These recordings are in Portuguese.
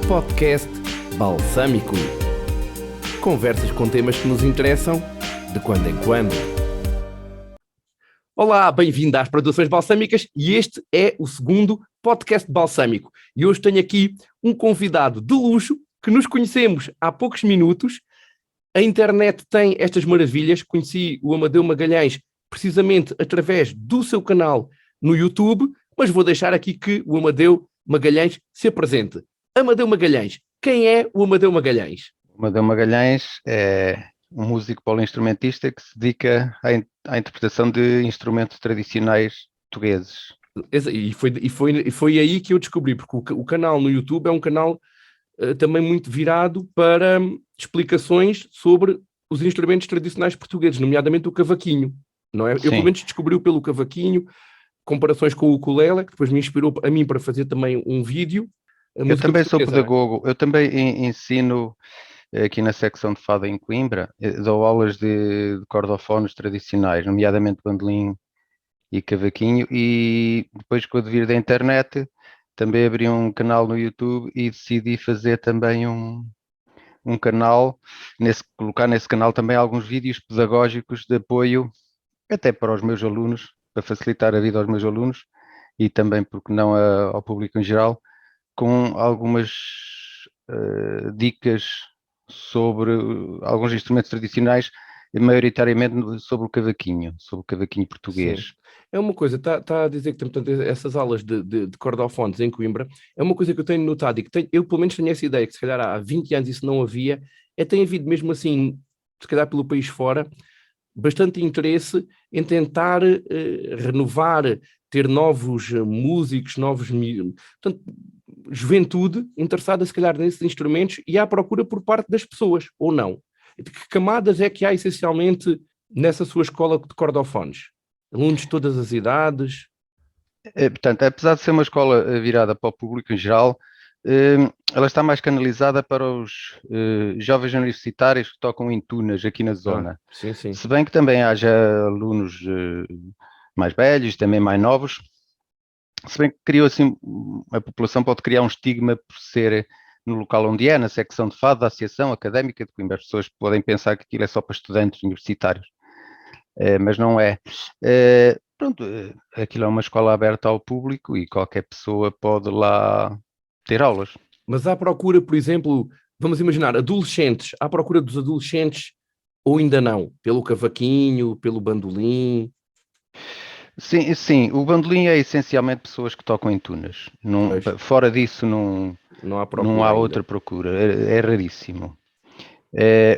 Podcast Balsâmico. Conversas com temas que nos interessam de quando em quando. Olá, bem-vindo às Produções Balsâmicas e este é o segundo podcast balsâmico. E hoje tenho aqui um convidado de luxo que nos conhecemos há poucos minutos. A internet tem estas maravilhas. Conheci o Amadeu Magalhães precisamente através do seu canal no YouTube, mas vou deixar aqui que o Amadeu Magalhães se apresente. Amadeu Magalhães, quem é o Amadeu Magalhães? O Amadeu Magalhães é um músico poliinstrumentista que se dedica à interpretação de instrumentos tradicionais portugueses. E foi aí que eu descobri, porque o canal no YouTube é um canal também muito virado para explicações sobre os instrumentos tradicionais portugueses, nomeadamente o cavaquinho, não é? Eu pelo menos descobri pelo cavaquinho, comparações com o ukulele, que depois me inspirou a mim para fazer também um vídeo. Eu também sou pedagogo, eu também ensino aqui na secção de fado em Coimbra, dou aulas de cordofones tradicionais, nomeadamente bandolim e cavaquinho, e depois com o advir da internet também abri um canal no YouTube e decidi fazer também um canal, colocar nesse canal também alguns vídeos pedagógicos de apoio até para os meus alunos, para facilitar a vida aos meus alunos e também, porque não, ao público em geral, com algumas dicas sobre alguns instrumentos tradicionais, maioritariamente sobre o cavaquinho português. Sim. É uma coisa, está a dizer que portanto, essas aulas de cordofones em Coimbra, é uma coisa que eu tenho notado e que eu pelo menos tenho essa ideia, que se calhar há 20 anos isso não havia, tem havido mesmo assim, se calhar pelo país fora, bastante interesse em tentar renovar, ter novos músicos, portanto, juventude interessada se calhar nesses instrumentos e à procura por parte das pessoas, ou não? De que camadas é que há essencialmente nessa sua escola de cordofones? Alunos de todas as idades? Portanto, apesar de ser uma escola virada para o público em geral, ela está mais canalizada para os jovens universitários que tocam em tunas aqui na zona. Sim, sim. Se bem que também haja alunos mais velhos, também mais novos, se bem que criou assim, a população pode criar um estigma por ser no local onde é, na secção de fado da Associação Académica de Coimbra. As pessoas podem pensar que aquilo é só para estudantes universitários, mas não é. Pronto, aquilo é uma escola aberta ao público e qualquer pessoa pode lá ter aulas. Mas há procura, por exemplo, vamos imaginar, adolescentes, há procura dos adolescentes ou ainda não? Pelo cavaquinho, pelo bandolim? Sim, sim, o bandolim é essencialmente pessoas que tocam em tunas. Fora disso Não há não há procura outra ainda. procura, é raríssimo.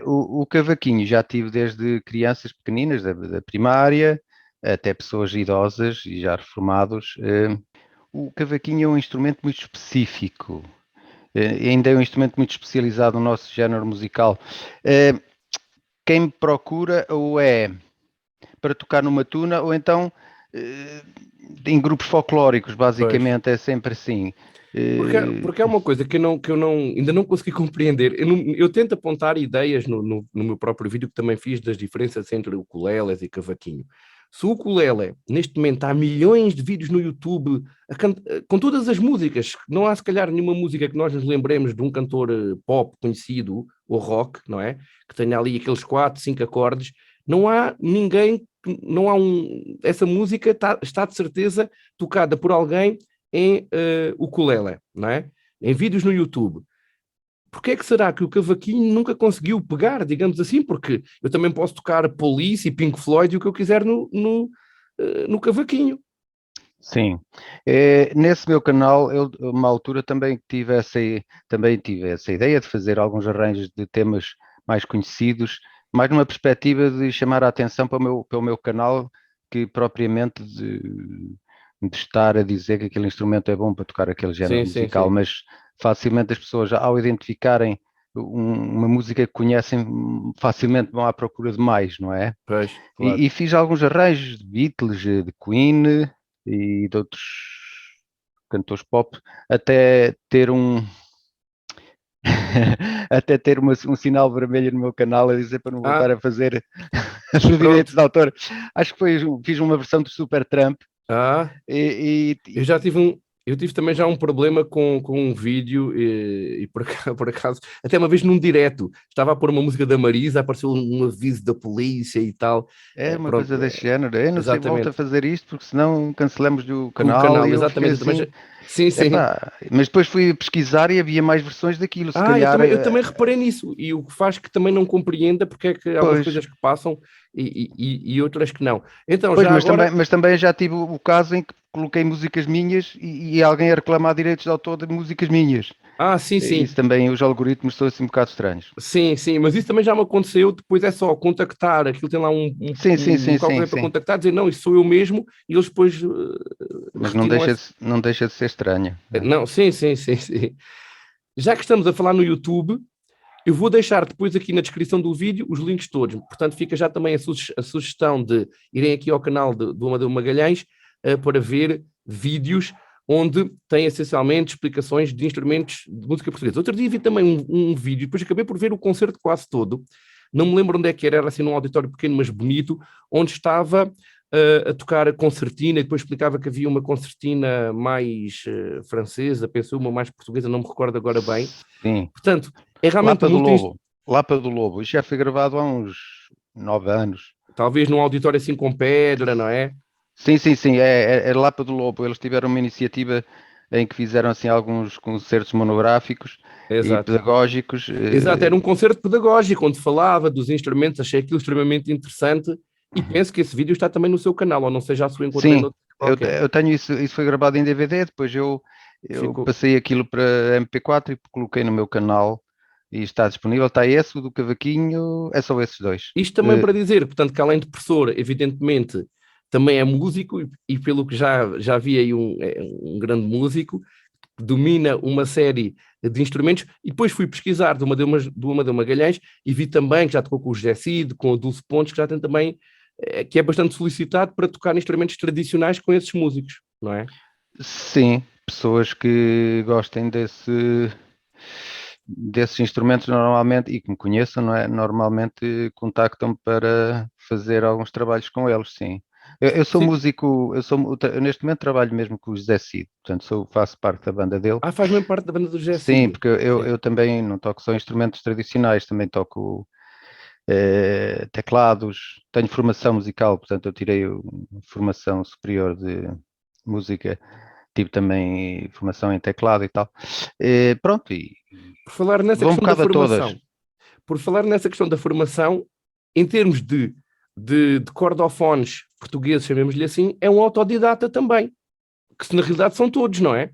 O cavaquinho já tive desde crianças pequeninas, da primária, até pessoas idosas e já reformados. O cavaquinho é um instrumento muito específico, ainda é um instrumento muito especializado no nosso género musical. Quem me procura ou é para tocar numa tuna ou então em grupos folclóricos, basicamente, é sempre assim. Porque é uma coisa que ainda não consegui compreender. Eu tento apontar ideias no meu próprio vídeo que também fiz das diferenças entre ukuleles e cavaquinho. Se o ukulele, neste momento, há milhões de vídeos no YouTube com todas as músicas, não há se calhar nenhuma música que nós nos lembremos de um cantor pop conhecido, ou rock, não é? Que tenha ali aqueles 4, 5 acordes. Não há ninguém, essa música está de certeza tocada por alguém em ukulele, não é? Em vídeos no YouTube. Porquê é que será que o cavaquinho nunca conseguiu pegar, digamos assim? Porque eu também posso tocar Police e Pink Floyd e o que eu quiser no cavaquinho. Sim. Nesse meu canal, eu, uma altura também tive essa ideia de fazer alguns arranjos de temas mais conhecidos, mais numa perspectiva de chamar a atenção para o meu canal, que propriamente de estar a dizer que aquele instrumento é bom para tocar aquele género musical, Sim. mas facilmente as pessoas, ao identificarem uma música que conhecem, facilmente vão à procura de mais, não é? Pois, claro. E fiz alguns arranjos de Beatles, de Queen e de outros cantores pop, até ter até ter um sinal vermelho no meu canal a dizer para não voltar a fazer os direitos de autor. Acho que fiz uma versão de Supertramp. Eu já tive Eu tive também já um problema com um vídeo e por acaso, até uma vez num direto, estava a pôr uma música da Marisa, apareceu um aviso da polícia e tal. É uma Pronto, coisa desse género. Eu não sei, volto a exatamente. fazer isto porque senão cancelamos o Com o canal e canal, eu fiquei exatamente. Eu também assim. sim, sim. Epá, mas depois fui pesquisar e havia mais versões daquilo. Se calhar, Eu também reparei nisso, e o que faz que também não compreenda porque é que há umas pois. coisas que passam e outras que não. Então, Pois, já agora. mas também já tive o caso em que coloquei músicas minhas e alguém a reclamar direitos de autor de músicas minhas. Sim, Isso sim. também, os algoritmos são assim um bocado estranhos. Sim, sim, mas isso também já me aconteceu. Depois é só contactar, aquilo tem lá Sim, sim, sim, um sim, qualquer para sim. contactar, dizer não, isso sou eu mesmo, e eles depois Mas retiram essa. não deixa de ser estranho, né? Não, sim, sim, sim, sim. Já que estamos a falar no YouTube, eu vou deixar depois aqui na descrição do vídeo os links todos. Portanto, fica já também a sugestão de irem aqui ao canal do Amadeu Magalhães para ver vídeos onde tem essencialmente explicações de instrumentos de música portuguesa. Outro dia vi também um vídeo, depois acabei por ver o concerto quase todo. Não me lembro onde é que era assim num auditório pequeno, mas bonito, onde estava a tocar a concertina e depois explicava que havia uma concertina mais francesa, pensou uma mais portuguesa, não me recordo agora bem. Sim. Portanto, é realmente Lapa do muito. Lobo. Lapa do Lobo. Isto já foi gravado há uns 9 anos. Talvez num auditório assim com pedra, não é? Sim, sim, sim. É Lapa do Lobo. Eles tiveram uma iniciativa em que fizeram assim alguns concertos monográficos e Exato. pedagógicos. Exato, era um concerto pedagógico onde falava dos instrumentos, achei aquilo extremamente interessante e penso que esse vídeo está também no seu canal, ou não sei, já se o encontrei Sim, noutro qualquer. eu tenho isso. Isso foi gravado em DVD. Depois eu Ficou. passei aquilo para MP4 e coloquei no meu canal e está disponível. Está esse, o do Cavaquinho. É só esses dois. Isto também para dizer, portanto, que além de professor, evidentemente, também é músico e pelo que já vi aí um grande músico, que domina uma série de instrumentos e depois fui pesquisar do Amadeu Magalhães e vi também que já tocou com o José Cid, com o Dulce Pontes, que já tem também, que é bastante solicitado para tocar instrumentos tradicionais com esses músicos, não é? Sim, pessoas que gostem desses instrumentos normalmente e que me conheçam, não é? Normalmente contactam para fazer alguns trabalhos com eles, sim. Eu sou Sim. músico, eu neste momento trabalho mesmo com o José Cid, portanto faço parte da banda dele. Faz mesmo parte da banda do José Sim, Cid. porque Sim. eu também não toco só instrumentos tradicionais, também toco teclados, tenho formação musical, portanto eu tirei formação superior de música, tive também formação em teclado e tal. Pronto, e Por falar nessa vou um questão da bocado a todas. formação, por falar nessa questão da formação, em termos de cordofones portugueses, chamemos-lhe assim, é um autodidata também, que na realidade são todos, não é?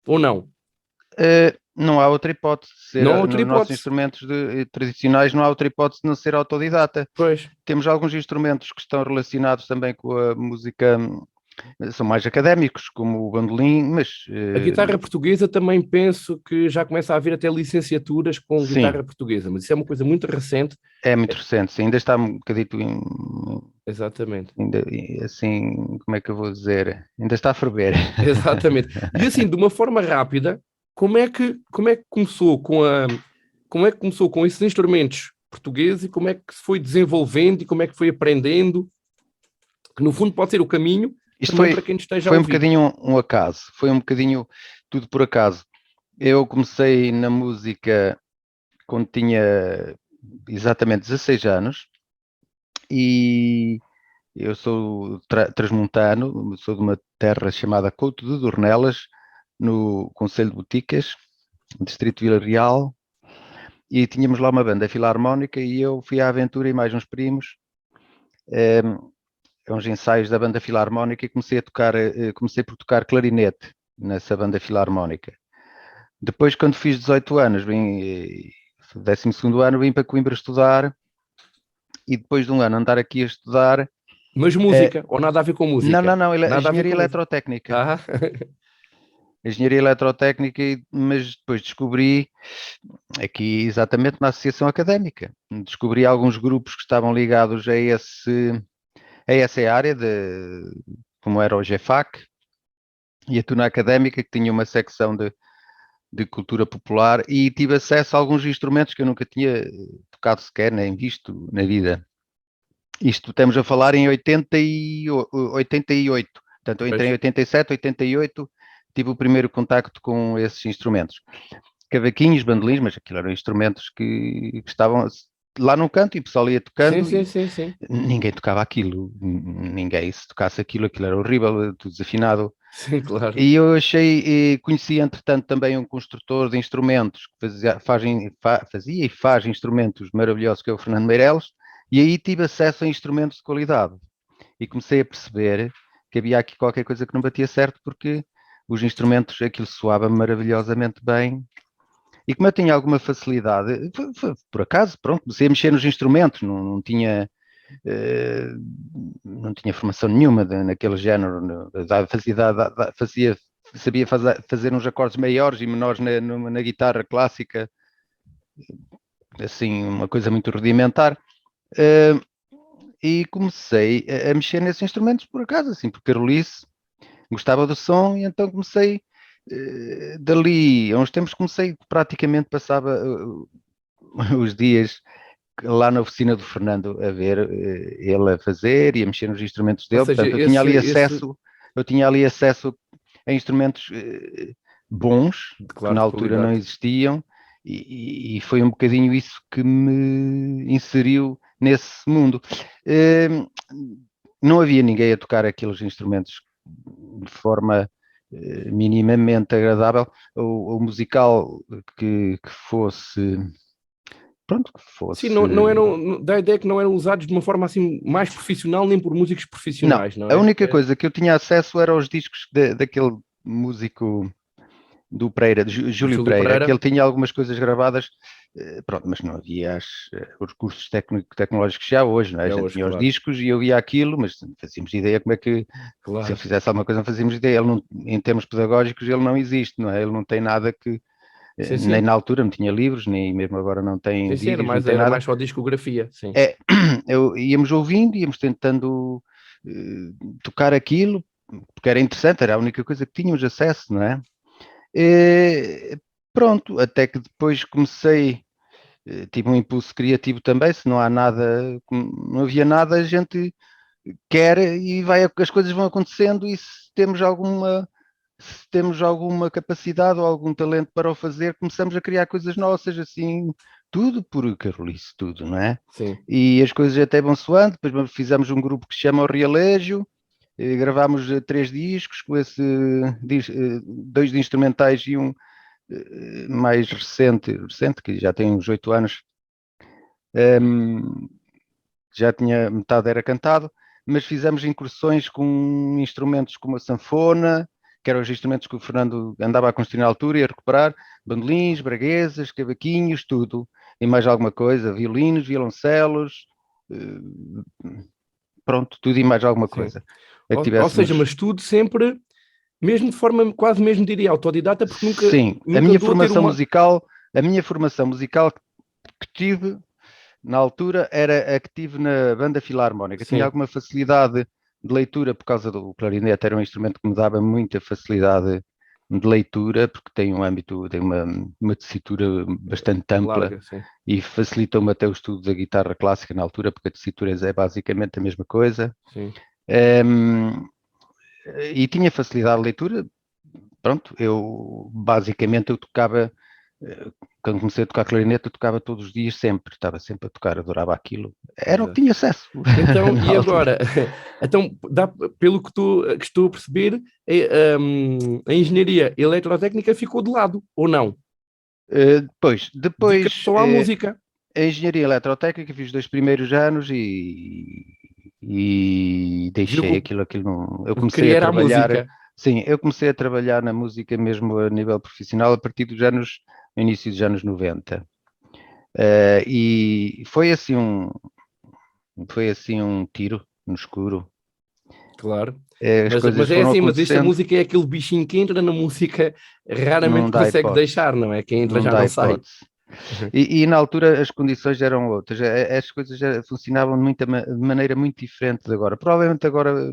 Ou não? Não há outra hipótese de Não há ser, outra nos nossos hipótese. instrumentos tradicionais, não há outra hipótese de não ser autodidata. Pois. Temos alguns instrumentos que estão relacionados também com a música, são mais académicos, como o bandolim, mas A guitarra portuguesa também penso que já começa a haver até licenciaturas com sim, guitarra portuguesa, mas isso é uma coisa muito recente. é muito recente, sim, ainda está um bocadito Exatamente. assim, como é que eu vou dizer? Ainda está a ferver. Exatamente. E assim, de uma forma rápida, como é que começou como é que começou com esses instrumentos portugueses e como é que se foi desenvolvendo e como é que foi aprendendo, que no fundo pode ser o caminho Isto também para quem nos esteja a foi um ouvir. bocadinho um acaso, foi um bocadinho tudo por acaso. Eu comecei na música quando tinha exatamente 16 anos e eu sou transmontano, sou de uma terra chamada Couto de Dornelas, no Conselho de Boticas, Distrito de Vila Real, e tínhamos lá uma banda filarmónica e eu fui à aventura e mais uns primos, a uns ensaios da banda filarmónica e comecei por tocar clarinete nessa banda filarmónica. Depois, quando fiz 18 anos, vim, 12º ano, vim para Coimbra estudar e depois de um ano andar aqui a estudar, Mas eh, música, ou nada a ver com música? não, Nada a ver engenharia com música. eletrotécnica. Ah, Engenharia eletrotécnica, mas depois descobri, aqui exatamente na associação académica, descobri alguns grupos que estavam ligados a essa área, como era o GEFAC e a Tuna Académica, que tinha uma secção de cultura popular, e tive acesso a alguns instrumentos que eu nunca tinha tocado sequer, nem visto na vida. Isto estamos a falar em 88. Portanto, eu entrei em pois. 87, 88, tive o primeiro contacto com esses instrumentos. Cavaquinhos, bandolins, mas aquilo eram instrumentos que estavam lá no canto e o pessoal ia tocando. Sim. Ninguém tocava aquilo, ninguém, se tocasse aquilo era horrível, tudo desafinado. Sim, claro. E eu conheci entretanto também um construtor de instrumentos que fazia e faz instrumentos maravilhosos, que é o Fernando Meireles, e aí tive acesso a instrumentos de qualidade. E comecei a perceber que havia aqui qualquer coisa que não batia certo, porque os instrumentos, aquilo soava maravilhosamente bem. E como eu tinha alguma facilidade, por acaso, pronto, comecei a mexer nos instrumentos, não tinha não tinha formação nenhuma naquele género, sabia fazer uns acordes maiores e menores na guitarra clássica, assim, uma coisa muito rudimentar, e comecei a mexer nesses instrumentos por acaso, assim, por carolice, gostava do som e então comecei, dali a uns tempos praticamente passava os dias lá na oficina do Fernando a ver ele a fazer e a mexer nos instrumentos dele. Ou seja, portanto, eu tinha ali acesso a instrumentos bons, claro, que na altura não existiam, e foi um bocadinho isso que me inseriu nesse mundo. Não havia ninguém a tocar aqueles instrumentos de forma minimamente agradável. O musical que fosse... Pronto, que fosse... Sim, não eram, dá a ideia que não eram usados de uma forma assim mais profissional, nem por músicos profissionais, não é? A única coisa que eu tinha acesso era aos discos daquele músico do Pereira, de Júlio Pereira, que ele tinha algumas coisas gravadas, pronto, mas não havia os recursos tecnológicos que há hoje, não é? A gente tinha os discos e eu via aquilo, mas não fazíamos ideia como é que, se ele fizesse alguma coisa, não fazíamos ideia. Ele não, em termos pedagógicos, ele não existe, não é? Ele não tem nada que... Sim. Nem na altura não tinha livros, nem mesmo agora não tem vídeos, não tem era nada. mais só discografia, sim. Íamos ouvindo, íamos tentando tocar aquilo, porque era interessante, era a única coisa que tínhamos acesso, não é? Pronto, até que depois tive um impulso criativo também, se não há nada, não havia nada, a gente quer e as coisas vão acontecendo, e se temos alguma capacidade ou algum talento para o fazer, começamos a criar coisas nossas, assim, tudo por carolice, tudo, não é? Sim. E as coisas até vão soando. Depois fizemos um grupo que se chama O Realejo, gravámos 3 discos, com 2 de instrumentais e um mais recente, que já tem uns 8 anos, já tinha, metade era cantado, mas fizemos incursões com instrumentos como a sanfona, que eram os instrumentos que o Fernando andava a construir na altura e a recuperar, bandolins, braguesas, cavaquinhos, tudo, e mais alguma coisa, violinos, violoncelos, pronto, tudo e mais alguma coisa. Ou seja, mas tudo sempre, mesmo de forma quase mesmo diria autodidata, porque nunca... Sim, nunca a minha formação musical que tive na altura era a que tive na banda filarmónica. Tinha alguma facilidade de leitura por causa do clarinete, era um instrumento que me dava muita facilidade de leitura, porque tem uma tessitura bastante ampla. Larga, e facilitou-me até o estudo da guitarra clássica na altura, porque a tessitura é basicamente a mesma coisa. Sim. E tinha facilidade de leitura. Pronto, eu tocava, quando comecei a tocar clarinete, eu tocava todos os dias, sempre, estava sempre a tocar, adorava aquilo, era o que tinha acesso. Então, e agora? Então, pelo que estou a perceber, a engenharia eletrotécnica ficou de lado, ou não? Depois só à música. A engenharia eletrotécnica, fiz os 2 primeiros anos e deixei aquilo não... Eu comecei a trabalhar... Sim, eu comecei a trabalhar na música mesmo a nível profissional a partir início dos anos 90. E foi assim um tiro no escuro. Claro. Mas é assim, mas esta música é aquele bichinho que entra na música, raramente consegue deixar, não é? Quem entra já não sai. E na altura as condições eram outras, as coisas funcionavam de maneira muito diferente de agora. Provavelmente agora,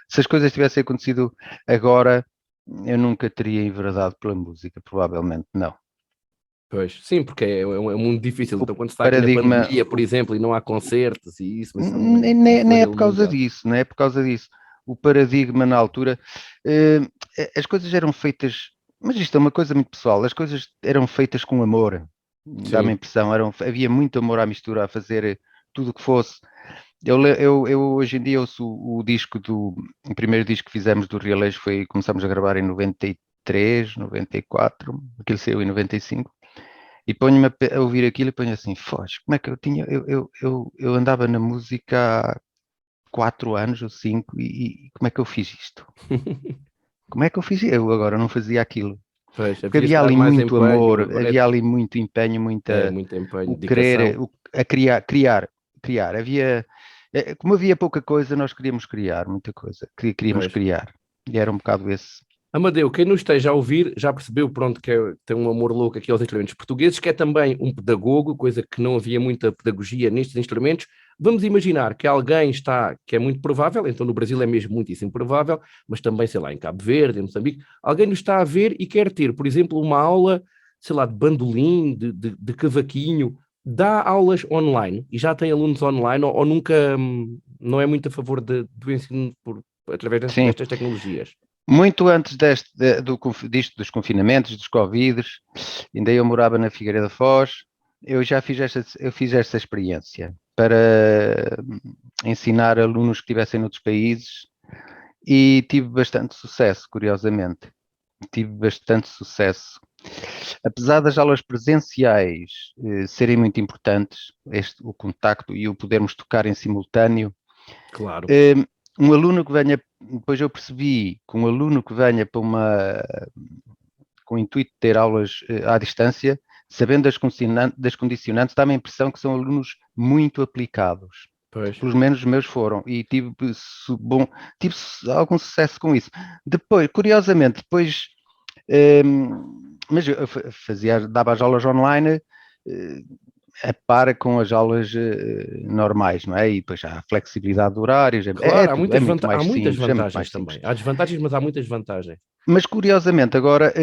se as coisas tivessem acontecido agora, eu nunca teria enveredado pela música, provavelmente não. Pois, sim, porque é um mundo difícil. Então, quando está aqui na pandemia, por exemplo, e não há concertos e isso... Nem é por causa disso, não é por causa disso. o paradigma na altura, as coisas eram feitas, mas isto é uma coisa muito pessoal, as coisas eram feitas com amor, dá-me a impressão, havia muito amor à mistura, a fazer tudo o que fosse. Eu hoje em dia ouço o primeiro disco que fizemos do Realejo começamos a gravar em 93, 94, aquilo saiu em 95, e ponho-me a ouvir aquilo e ponho assim, foge, como é que eu tinha, eu andava na música há 4 anos ou 5 e como é que eu fiz isto? Como é que eu fiz? Eu agora não fazia aquilo. Pois, Porque havia ali mais muito empenho, amor, havia ali muito empenho, muito empenho, o querer, dedicação. a criar. Como havia pouca coisa, nós queríamos criar muita coisa. Queríamos Pois. criar. E era um bocado esse. Amadeu, quem nos esteja a ouvir já percebeu, pronto, que tem um amor louco aqui aos instrumentos portugueses, que é também um pedagogo, coisa que não havia muita pedagogia nestes instrumentos. Vamos imaginar que alguém está, que é muito provável, então no Brasil é mesmo muitíssimo provável, mas também, sei lá, em Cabo Verde, em Moçambique, alguém nos está a ver e quer ter, por exemplo, uma aula, sei lá, de bandolim, de cavaquinho, dá aulas online e já tem alunos online ou nunca, não é muito a favor do ensino através Sim. destas tecnologias? Muito antes disto dos confinamentos, dos Covides, ainda eu morava na Figueira da Foz, eu fiz esta experiência para ensinar alunos que estivessem noutros países e tive bastante sucesso, curiosamente. Tive bastante sucesso. Apesar das aulas presenciais serem muito importantes, o contacto e o podermos tocar em simultâneo, Claro. Um aluno que venha, depois eu percebi que um aluno que venha com o intuito de ter aulas à distância, sabendo das condicionantes, dá-me a impressão que são alunos muito aplicados. Pois. Pelos menos os meus foram, e tive algum sucesso com isso. Depois, curiosamente, mas eu dava as aulas online, a par com as aulas normais, não é? E depois há a flexibilidade de horários, Claro, é muito mais há muitas simples, é muito vantagens mais também. simples. Há desvantagens, mas há muitas vantagens. Mas curiosamente, agora,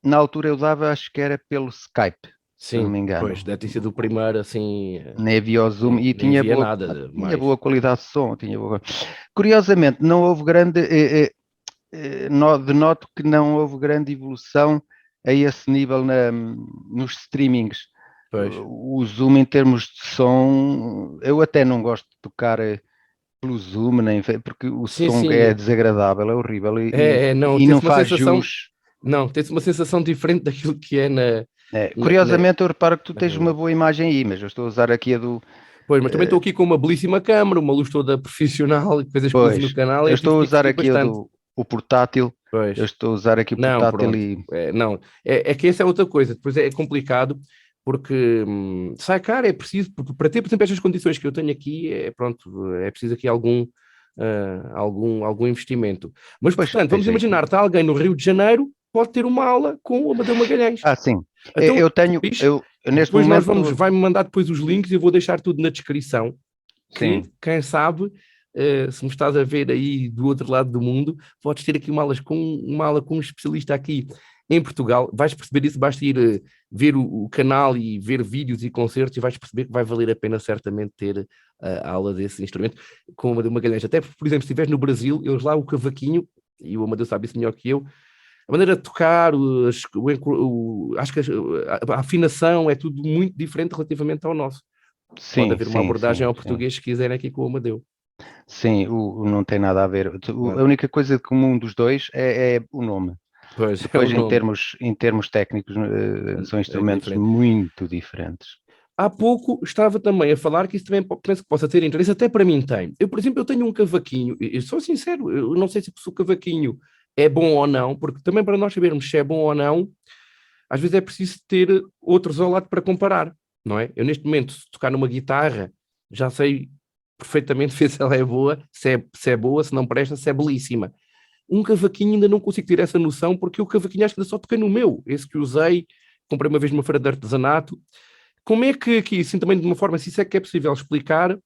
na altura eu dava, acho que era pelo Skype, se eu não me engano. Pois, deve ter sido o primeiro, assim... Nem havia o Zoom e nem havia nada tinha mais. boa qualidade de som. Curiosamente, não houve grande... denoto que não houve grande evolução a esse nível nos streamings. Pois. O Zoom em termos de som, eu até não gosto de tocar pelo Zoom, porque o som é desagradável, é horrível e não faz jus. Não, tem-se uma sensação diferente daquilo que é na... Curiosamente eu reparo que tu tens uma boa imagem aí, mas eu estou a usar aqui a do... Pois, mas também estou aqui com uma belíssima câmara, uma luz toda profissional e depois as coisas no canal. Eu estou a usar aqui o portátil. Pois. Eu estou a usar aqui o portátil é que essa é outra coisa. Depois é complicado porque sai caro, é preciso, porque para ter, por exemplo, estas condições que eu tenho aqui, é preciso aqui algum investimento. Mas, portanto, vamos imaginar, está alguém no Rio de Janeiro, pode ter uma aula com o Amadeu Magalhães. Sim. Então, eu tenho, neste momento... vai-me mandar depois os links e eu vou deixar tudo na descrição. Sim. Quem sabe, se me estás a ver aí do outro lado do mundo, podes ter aqui uma aula com um especialista aqui em Portugal. Vais perceber isso, basta ir ver o canal e ver vídeos e concertos e vais perceber que vai valer a pena certamente ter a aula desse instrumento com o Amadeu Magalhães. Até, por exemplo, se estiveres no Brasil, eles lá o cavaquinho, e o Amadeu sabe isso melhor que eu, a maneira de tocar, acho que a afinação é tudo muito diferente relativamente ao nosso. Pode haver uma abordagem ao português se quiserem aqui com o Amadeu. Sim, não tem nada a ver. A única coisa comum dos dois é o nome. Pois, depois, em termos técnicos, são instrumentos muito diferentes. Há pouco estava também a falar que isso também penso que possa ter interesse, até para mim tem. Eu, por exemplo, eu tenho um cavaquinho, eu sou sincero, eu não sei se o cavaquinho é bom ou não, porque também para nós sabermos se é bom ou não, às vezes é preciso ter outros ao lado para comparar, não é? Eu neste momento, se tocar numa guitarra, já sei perfeitamente ver se ela é boa, se é boa, se não presta, se é belíssima. Um cavaquinho ainda não consigo ter essa noção, porque o cavaquinho acho que ainda só toquei no meu, esse que usei, comprei uma vez numa feira de artesanato. Como é que aqui, assim também de uma forma, se isso é que é possível explicar,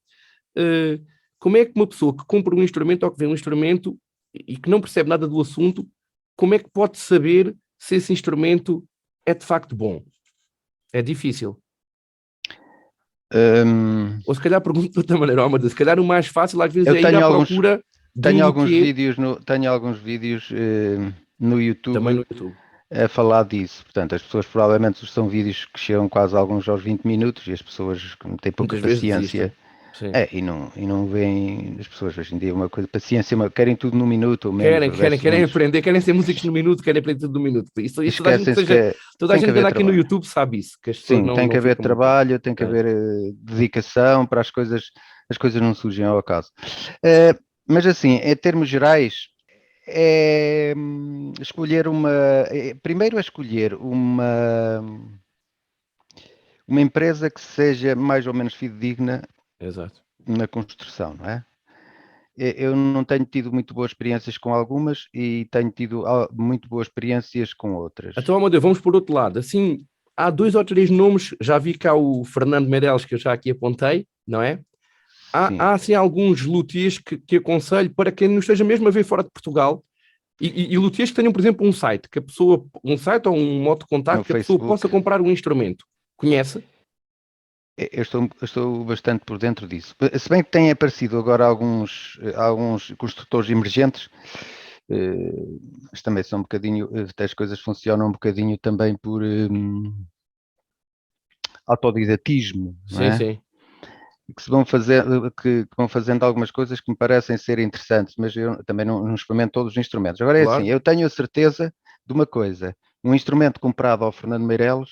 como é que uma pessoa que compra um instrumento ou que vê um instrumento e que não percebe nada do assunto, como é que pode saber se esse instrumento é de facto bom? É difícil. Ou se calhar pergunto de outra maneira, se calhar o mais fácil às vezes é ir à procura Tenho alguns vídeos no YouTube. Também no YouTube. A falar disso. Portanto, as pessoas provavelmente são vídeos que chegam quase alguns aos 20 minutos e as pessoas têm pouca paciência. E não veem as pessoas hoje em dia uma coisa, paciência, querem tudo no minuto. Querem aprender, querem ser músicos no minuto, querem aprender tudo no minuto. Toda a gente que anda aqui no YouTube sabe isso. Que as pessoas Sim, tem que haver trabalho, tem que haver dedicação para as coisas não surgem ao acaso. Mas assim, em termos gerais, escolher primeiro escolher uma empresa que seja mais ou menos fidedigna. Exato. Na construção, não é? Eu não tenho tido muito boas experiências com algumas e tenho tido muito boas experiências com outras. Então, Amadeu, vamos por outro lado. Assim, há 2 ou 3 nomes, já vi cá o Fernando Meirelles, que eu já aqui apontei, não é? Há assim alguns luthiers que aconselho para quem não esteja mesmo a ver fora de Portugal e luthiers que tenham, por exemplo, um site ou um modo de contacto que a pessoa possa comprar um instrumento. Conhece? Eu estou bastante por dentro disso. Se bem que têm aparecido agora alguns construtores emergentes, mas também são um bocadinho, as coisas funcionam um bocadinho também por autodidatismo, não é? Sim. Que vão fazendo algumas coisas que me parecem ser interessantes, mas eu também não experimento todos os instrumentos. Agora é assim, eu tenho a certeza de uma coisa: um instrumento comprado ao Fernando Meirelles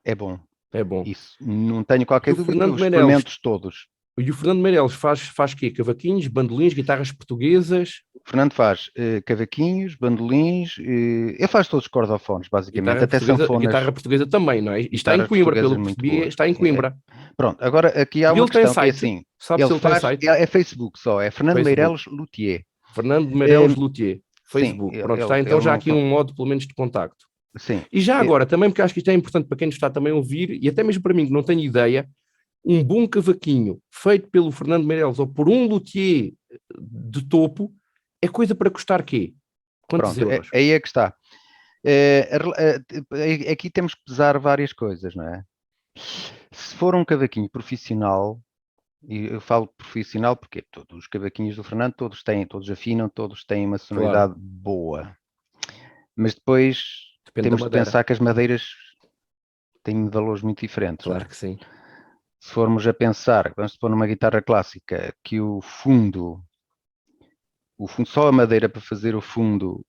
é bom. É bom. Isso, não tenho qualquer dúvida, eu experimento todos. E o Fernando Meirelles faz quê? Cavaquinhos, bandolins, guitarras portuguesas? O Fernando faz cavaquinhos, bandolins, ele faz todos os cordofones, basicamente, até sanfonas. Guitarra portuguesa também, não é? E está em Coimbra, pelo que percebi, está em Coimbra. Pronto, agora aqui há uma questão que é assim, sabe se ele tem site? É Facebook só, é Fernando Meirelles Luthier. Fernando Meirelles Luthier, Facebook. Pronto, está então já aqui um modo, pelo menos, de contacto. Sim. E já agora, também, porque acho que isto é importante para quem nos está também a ouvir, e até mesmo para mim, que não tenho ideia, um bom cavaquinho feito pelo Fernando Meirelles ou por um luthier de topo é coisa para custar quê? Quantos euros? Aí é que está. Aqui temos que pesar várias coisas, não é? Se for um cavaquinho profissional, e eu falo profissional porque todos os cavaquinhos do Fernando, todos afinam, todos têm uma sonoridade boa. Mas depois temos de pensar que as madeiras têm valores muito diferentes. Claro que sim. Se formos a pensar, vamos supor numa guitarra clássica, que o fundo, só a madeira para fazer o fundo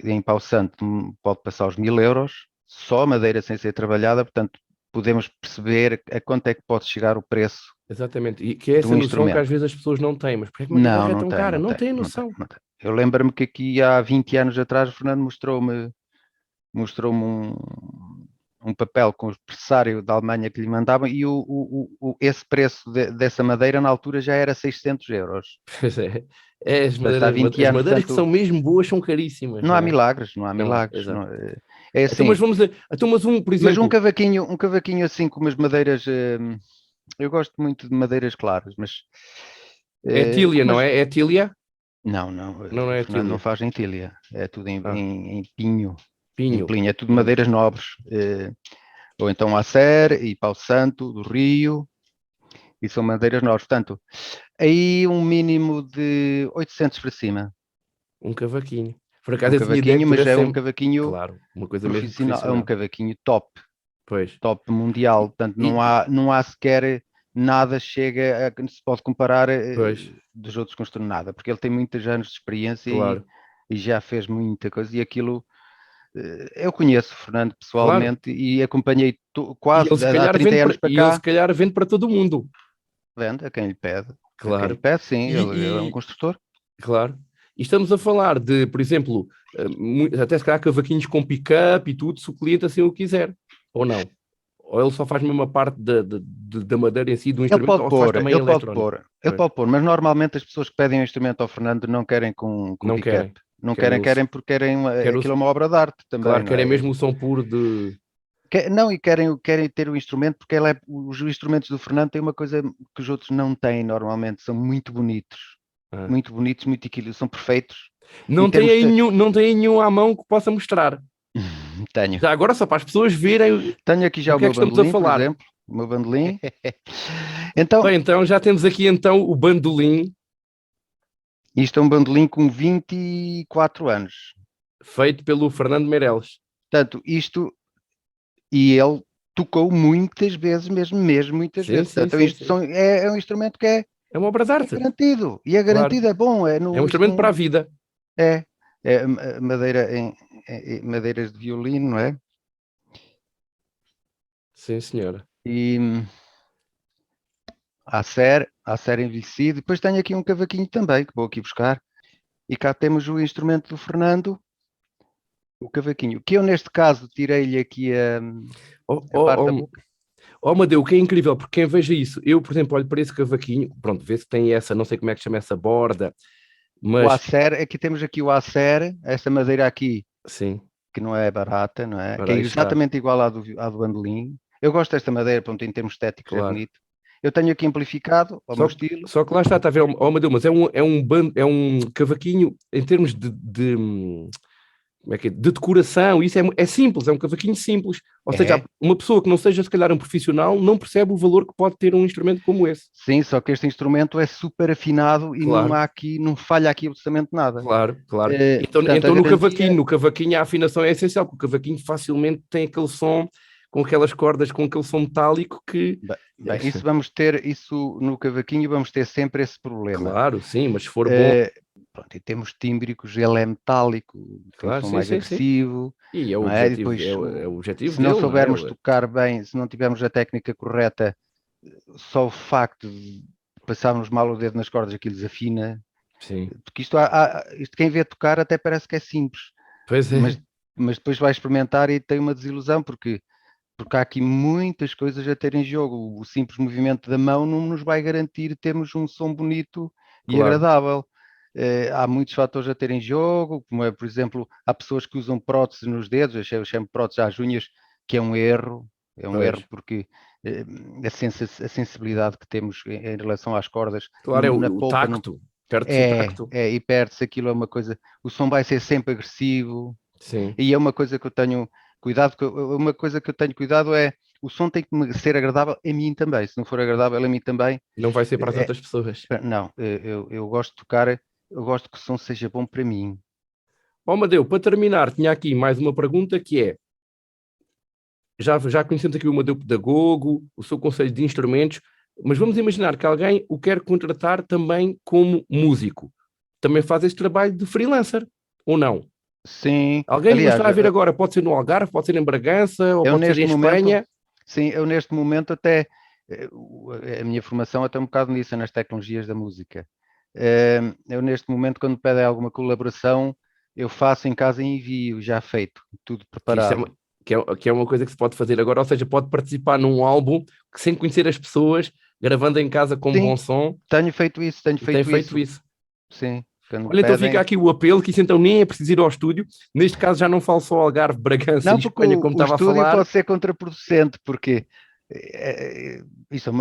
em pau santo pode passar os 1000 euros, só a madeira sem ser trabalhada, portanto podemos perceber a quanto é que pode chegar o preço. Exatamente, e que é essa noção que às vezes as pessoas não têm, mas porquê é que uma guitarra é tão cara? Não têm noção. Não tem. Eu lembro-me que aqui há 20 anos atrás o Fernando mostrou-me um papel com o pressário da Alemanha que lhe mandavam e esse preço dessa madeira na altura já era 600 euros. Pois é. As madeiras que são mesmo boas são caríssimas. Não há milagres. É assim. Por exemplo... Mas um cavaquinho assim com umas madeiras... eu gosto muito de madeiras claras, mas... É tília, não é? É tília? Não é tília. Não faz em tília. É tudo em pinho. É tudo madeiras nobres, ou então acer e pau santo do Rio, e são madeiras nobres, portanto, aí um mínimo de 800 para cima. Um cavaquinho. Por acaso mas é um cavaquinho, claro, uma coisa profissional, mesmo profissional. É um cavaquinho top, pois. Top mundial, portanto não há sequer nada chega que se pode comparar dos outros construtores, nada, porque ele tem muitos anos de experiência e já fez muita coisa, e aquilo... Eu conheço o Fernando pessoalmente e acompanhei quase há 30 anos para cá. E ele se calhar vende para todo mundo. Vende a quem lhe pede. Claro. A quem lhe pede, sim, ele é um construtor. Claro. E estamos a falar de, por exemplo, até se calhar cavaquinhos com pick-up e tudo, se o cliente assim o quiser. Ou não? Ou ele só faz mesmo a parte da madeira em si, do instrumento, ele pode pôr, mas normalmente as pessoas que pedem um instrumento ao Fernando não querem com pick-up. Não querem porque querem aquilo é uma obra de arte também. Claro, querem mesmo o som puro de... Não, e querem ter o instrumento porque os instrumentos do Fernando têm uma coisa que os outros não têm normalmente, são muito bonitos. Muito bonitos, muito equilibrados, são perfeitos. Não tem aí nenhum à mão que possa mostrar. Tenho. Já agora só para as pessoas verem. Tenho aqui já o meu bandolim, por exemplo. O meu bandolim. Então já temos aqui então o bandolim. Isto é um bandolim com 24 anos. Feito pelo Fernando Meirelles. Portanto, isto... E ele tocou muitas vezes, mesmo muitas Sim, vezes. sim, Portanto, sim, isto sim. é um instrumento que É uma obra de arte, garantido. E é claro. garantido, é bom. É um Isto instrumento para a não, vida. é, é madeira madeiras de violino, não é? Sim, senhora. E a ser envelhecido. Depois tenho aqui um cavaquinho também, que vou aqui buscar. E cá temos o instrumento do Fernando, o cavaquinho. Que eu, neste caso, tirei-lhe aqui Oh, a parte da oh, boca. oh, Amadeu, o que é incrível, porque quem veja isso, eu, por exemplo, olho para esse cavaquinho, pronto, vê se tem essa, não sei como é que chama essa borda, O mas acer, aqui temos aqui o acer, esta madeira aqui, sim, que não é barata, não é? Que ora é aí está, exatamente igual à do bandolim. Eu gosto desta madeira, pronto, em termos estéticos é claro. bonito. Eu tenho aqui amplificado, ao meu Só, estilo. só que lá está, a ver, oh, Amadeu, mas é um cavaquinho em termos como é que é? De decoração, isso é simples, é um cavaquinho simples. Ou seja, É, uma pessoa que não seja, se calhar, um profissional, não percebe o valor que pode ter um instrumento como esse. sim, só que este instrumento é super afinado e não Claro, há aqui, não falha aqui absolutamente nada. claro, claro. Então, Portanto, a então garantia, no cavaquinho a afinação é essencial, porque o cavaquinho facilmente tem aquele som com aquelas cordas, com aquele som metálico que, bem, isso vamos ter, isso no cavaquinho vamos ter sempre esse problema. claro, sim, mas se for bom, Eh, Pronto, em termos tímbricos, ele é metálico, tem um claro, som sim, mais sim, sim. agressivo, E é o não é? E objetivo, depois, é o objetivo se não dele, não é? soubermos tocar bem, se não tivermos a técnica correta, só o facto de passarmos mal o dedo nas cordas, aquilo desafina, Sim, porque isto quem vê tocar até parece que é simples, pois mas, é, mas depois vai experimentar e tem uma desilusão, porque há aqui muitas coisas a ter em jogo. O simples movimento da mão não nos vai garantir termos um som bonito e claro, agradável. Há muitos fatores a ter em jogo, como é, por exemplo, há pessoas que usam próteses nos dedos, eu chamo próteses às unhas, que é um erro pois. porque eh, a sensibilidade que temos em relação às cordas Claro, é na o polpa não, tacto, perde-se o tacto. e perde-se aquilo, é uma coisa, o som vai ser sempre agressivo, Sim, e é uma coisa que eu tenho cuidado, uma coisa que eu tenho cuidado é o som tem que ser agradável a mim também. Se não for agradável a mim também, não vai ser para as é, outras pessoas. não, eu gosto de tocar, eu gosto que o som seja bom para mim. Ó, Amadeu, para terminar, tinha aqui mais uma pergunta que é: já conhecemos aqui o Amadeu Pedagogo, o seu conselho de instrumentos, mas vamos imaginar que alguém o quer contratar também como músico. Também faz este trabalho de freelancer, ou não? Sim, Alguém que nos aliás, está a ver agora, pode ser no Algarve, pode ser em Bragança, ou eu pode ser em neste momento, Espanha. sim, eu neste momento até, a minha formação até um bocado nisso, é nas tecnologias da música. Eu neste momento, quando pedem alguma colaboração, eu faço em casa e envio, já feito, tudo Que isto é preparado. que é uma coisa que se pode fazer agora, ou seja, pode participar num álbum que, sem conhecer as pessoas, gravando em casa com Sim, bom som, tenho e tem feito feito isso, isso. sim, quando Olha, então fica pedem. aqui o apelo, que isso então nem é preciso ir ao estúdio. Neste caso já não falo só Algarve, Bragança e Não, porque Espanha, como o estava a estúdio falar. pode ser contraproducente, porque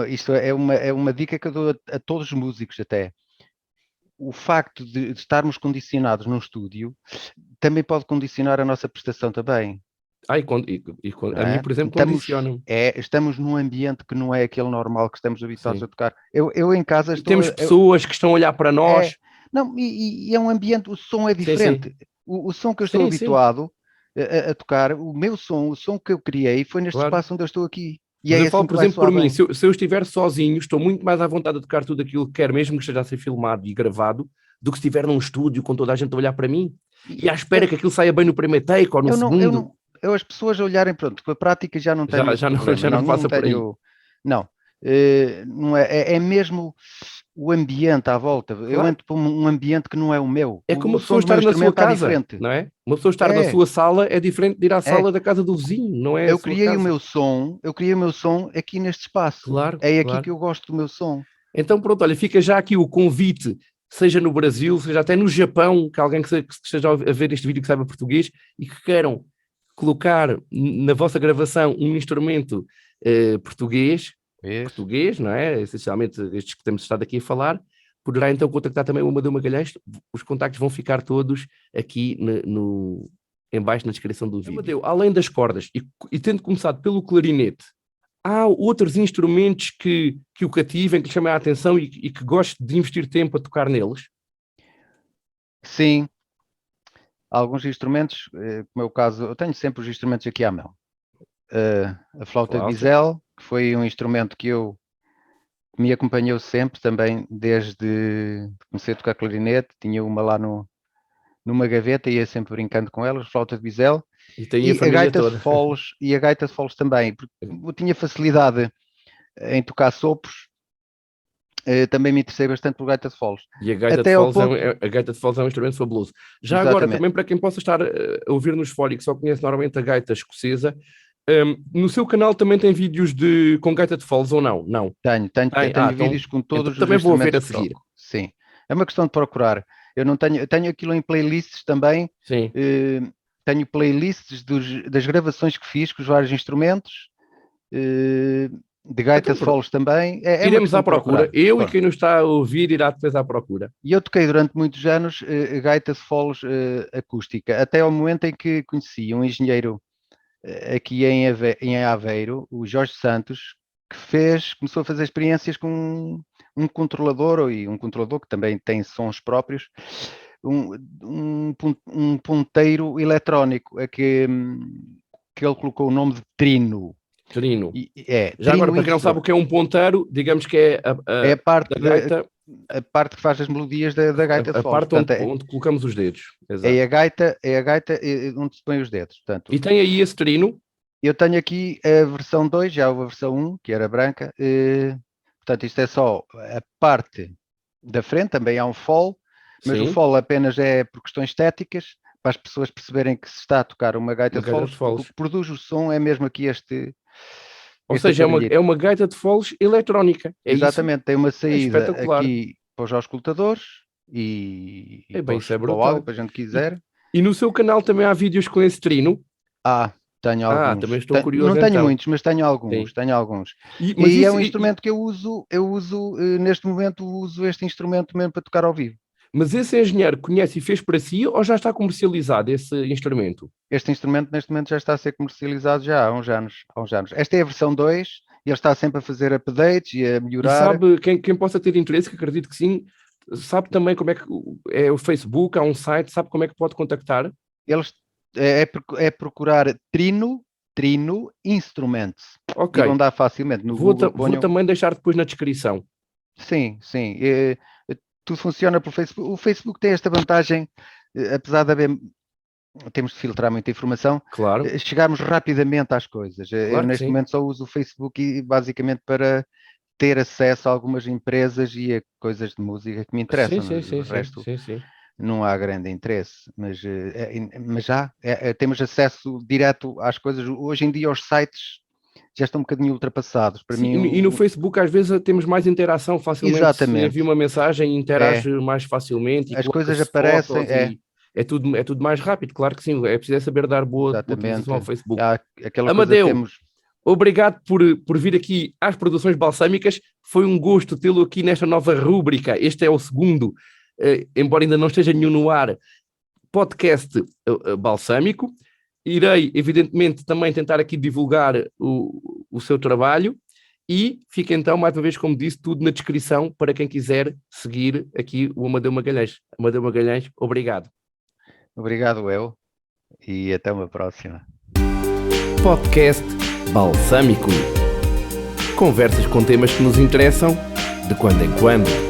isto é uma dica que eu dou a todos os músicos até. O facto de estarmos condicionados num estúdio também pode condicionar a nossa prestação também, Ai, não a mim, é? por exemplo, condiciona-me. Estamos num ambiente que não é aquele normal que estamos habituados Sim. a tocar. Eu em casa E temos pessoas que estão a olhar para é, nós. não, e é um ambiente, o som é Sim, sim. diferente. O som que eu estou Sim, sim. habituado a tocar, o meu som, o som que eu criei foi neste Claro. espaço onde eu estou aqui. E Mas é eu falo, assim que por vai exemplo, por soar mim, bem. se eu estiver sozinho, estou muito mais à vontade de tocar tudo aquilo que quero, mesmo que esteja a ser filmado e gravado, do que se estiver num estúdio com toda a gente a olhar para mim e à espera Eu, que aquilo saia bem no primeiro take ou no eu segundo. não, as pessoas olharem, pronto, com a prática já não tenho esse Já não, problema. já não Não, não passa por aí. tenho, não. Não é, é mesmo o ambiente à volta. Eu Claro. entro para um ambiente que não é o meu. É como O uma pessoa som do meu estar na sua instrumento está casa, diferente. não é? Uma pessoa estar na É, sua sala é diferente de ir à é. sala da casa do vizinho, não é a Eu sua criei o casa. meu som, aqui neste espaço. Claro, É aqui que claro. eu gosto do meu som. Então, pronto, olha, fica já aqui o convite, seja no Brasil, seja até no Japão, que alguém que esteja a ver este vídeo que saiba português e que queiram colocar na vossa gravação um instrumento português, Vês? não é? Essencialmente estes que temos estado aqui a falar, poderá então contactar também o Amadeu Magalhães. Os contactos vão ficar todos aqui em baixo na descrição do vídeo. Amadeu, além das cordas, e tendo começado pelo clarinete, há outros instrumentos que o cativem, que lhe chamem a atenção e que goste de investir tempo a tocar neles? Sim, alguns instrumentos, como é o caso, eu tenho sempre os instrumentos aqui à mão. A flauta de bisel, que foi um instrumento que me acompanhou sempre também, desde que comecei a tocar clarinete, tinha uma lá numa gaveta, ia sempre brincando com elas, flauta de bisel, e a gaita de foles, e a gaita de foles também, porque eu tinha facilidade em tocar sopros, também me interessei bastante por gaita de foles. E a gaita de foles é um instrumento fabuloso. Já exatamente. Agora, também para quem possa estar a ouvir nos fora e que só conhece normalmente a gaita escocesa, no seu canal também tem vídeos com gaita de foles ou não? Não. Tenho vídeos com todos então, os também vou ver a seguir. Sim, é uma questão de procurar. Eu não tenho aquilo em playlists também. Sim. Tenho playlists das gravações que fiz com os vários instrumentos, de gaita de foles também. Iremos à procura. E quem nos está a ouvir irá depois à procura. E eu toquei durante muitos anos gaita de foles acústica, até ao momento em que conheci um engenheiro aqui em Aveiro, o Jorge Santos, que começou a fazer experiências com um controlador, e um controlador que também tem sons próprios, um ponteiro eletrónico, que ele colocou o nome de Trino. Trino. Já agora, para quem não sabe o que é um ponteiro, digamos que é a parte da gaita, a parte que faz as melodias da gaita de foles. A parte onde colocamos os dedos. Exato. É a gaita onde se põe os dedos. Portanto, e tem aí esse Trino? Eu tenho aqui a versão 2, já houve a versão 1, que era branca. Portanto, isto é só a parte da frente, também há um fole, mas Sim. O fole apenas é por questões estéticas, para as pessoas perceberem que se está a tocar uma gaita de foles. O que produz o som é mesmo aqui este... Ou seja, é uma gaita de foles eletrónica. Exatamente, tem uma saída aqui para os auscultadores e para o áudio, para a gente quiser. E no seu canal também há vídeos com esse Trino? Tenho alguns. Também estou curioso. Não tenho muitos, mas tenho alguns. E é um instrumento que eu uso neste momento, uso este instrumento mesmo para tocar ao vivo. Mas esse engenheiro conhece e fez para si ou já está comercializado esse instrumento? Este instrumento neste momento já está a ser comercializado já há uns anos. Esta é a versão 2 e ele está sempre a fazer updates e a melhorar. E sabe, quem possa ter interesse, que acredito que sim, sabe também como é que é o Facebook, há um site, sabe como é que pode contactar? Eles é procurar Trino Instruments. Ok. E vão dar facilmente. Vou também deixar depois na descrição. Sim. Tudo funciona pelo Facebook. O Facebook tem esta vantagem, apesar de temos de filtrar muita informação, claro. Chegarmos rapidamente às coisas. Claro eu neste momento só uso o Facebook basicamente para ter acesso a algumas empresas e a coisas de música que me interessam. Sim. Não há grande interesse, mas já temos acesso direto às coisas. Hoje em dia os sites já estão um bocadinho ultrapassados. Para mim, e no Facebook às vezes temos mais interação facilmente. Exatamente. Se envia uma mensagem, interage mais facilmente. As coisas aparecem. É tudo mais rápido, claro que sim. É preciso saber dar boa utilização ao Facebook. Amadeu, obrigado por vir aqui às Produções Balsâmicas. Foi um gosto tê-lo aqui nesta nova rúbrica. Este é o segundo, embora ainda não esteja nenhum no ar, podcast balsâmico. Irei, evidentemente, também tentar aqui divulgar o seu trabalho e fica então, mais uma vez, como disse, tudo na descrição para quem quiser seguir aqui o Amadeu Magalhães. Amadeu Magalhães, obrigado. Obrigado eu e até uma próxima. Podcast Balsâmico. Conversas com temas que nos interessam de quando em quando.